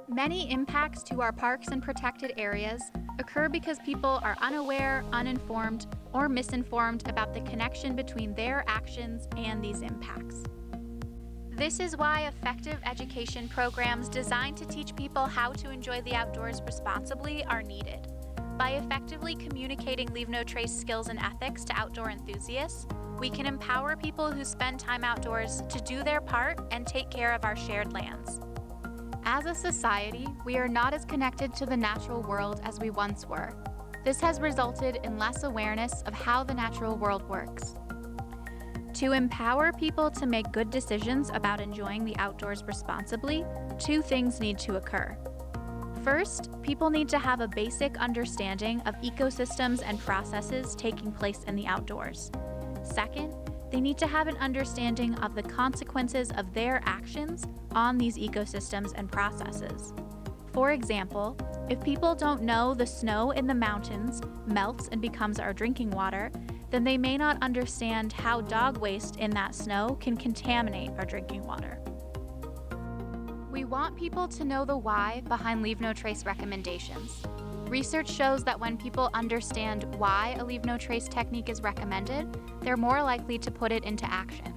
Many impacts to our parks and protected areas occur because people are unaware, uninformed, or misinformed about the connection between their actions and these impacts. This is why effective education programs designed to teach people how to enjoy the outdoors responsibly are needed. By effectively communicating Leave No Trace skills and ethics to outdoor enthusiasts, we can empower people who spend time outdoors to do their part and take care of our shared lands. As a society, we are not as connected to the natural world as we once were. This has resulted in less awareness of how the natural world works. To empower people to make good decisions about enjoying the outdoors responsibly, two things need to occur. First, people need to have a basic understanding of ecosystems and processes taking place in the outdoors. Second, they need to have an understanding of the consequences of their actions on these ecosystems and processes. For example, if people don't know the snow in the mountains melts and becomes our drinking water, then they may not understand how dog waste in that snow can contaminate our drinking water. We want people to know the why behind Leave No Trace recommendations. Research shows that when people understand why a Leave No Trace technique is recommended, they're more likely to put it into action.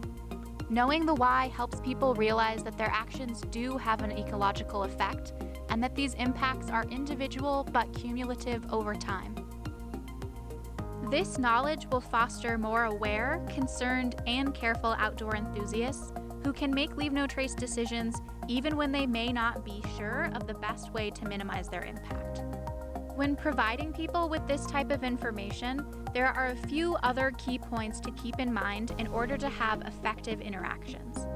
Knowing the why helps people realize that their actions do have an ecological effect and that these impacts are individual but cumulative over time. This knowledge will foster more aware, concerned, and careful outdoor enthusiasts who can make Leave No Trace decisions even when they may not be sure of the best way to minimize their impact. When providing people with this type of information, there are a few other key points to keep in mind in order to have effective interactions.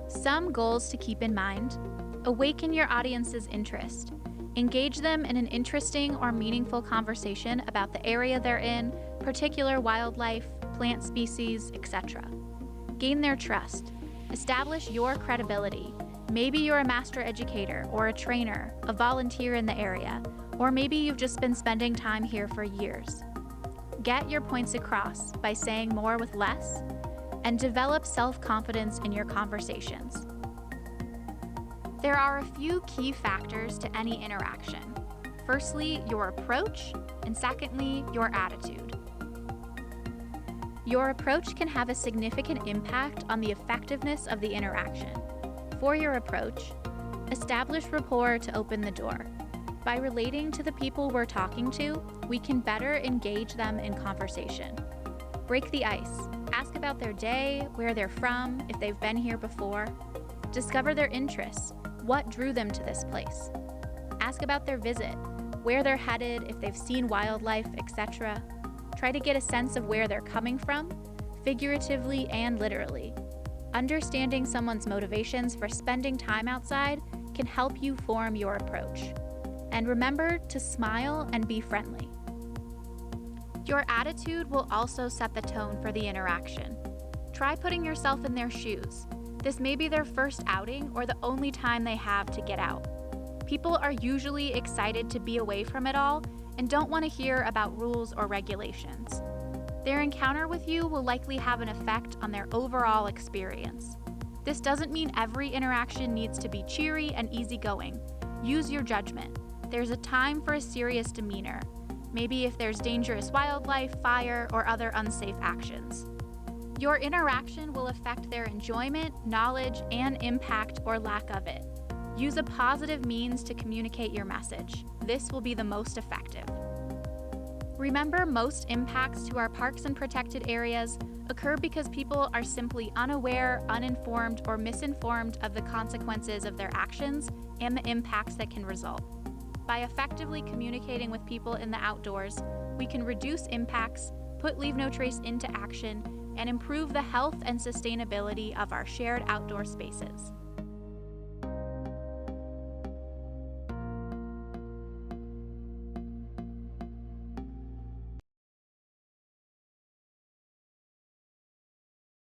Some goals to keep in mind: awaken your audience's interest. Engage them in an interesting or meaningful conversation about the area they're in, particular wildlife, plant species, etc. Gain their trust. Establish your credibility. Maybe you're a master educator or a trainer, a volunteer in the area, or maybe you've just been spending time here for years. Get your points across by saying more with less, and develop self-confidence in your conversations. There are a few key factors to any interaction. Firstly, your approach, and secondly, your attitude. Your approach can have a significant impact on the effectiveness of the interaction. For your approach, establish rapport to open the door. By relating to the people we're talking to, we can better engage them in conversation. Break the ice. Ask about their day, where they're from, if they've been here before. Discover their interests. What drew them to this place? Ask about their visit, where they're headed, if they've seen wildlife, etc. Try to get a sense of where they're coming from, figuratively and literally. Understanding someone's motivations for spending time outside can help you form your approach. And remember to smile and be friendly. Your attitude will also set the tone for the interaction. Try putting yourself in their shoes. This may be their first outing or the only time they have to get out. People are usually excited to be away from it all and don't want to hear about rules or regulations. Their encounter with you will likely have an effect on their overall experience. This doesn't mean every interaction needs to be cheery and easygoing. Use your judgment. There's a time for a serious demeanor, maybe if there's dangerous wildlife, fire, or other unsafe actions. Your interaction will affect their enjoyment, knowledge, and impact or lack of it. Use a positive means to communicate your message. This will be the most effective. Remember, most impacts to our parks and protected areas occur because people are simply unaware, uninformed, or misinformed of the consequences of their actions and the impacts that can result. By effectively communicating with people in the outdoors, we can reduce impacts, put Leave No Trace into action, and improve the health and sustainability of our shared outdoor spaces.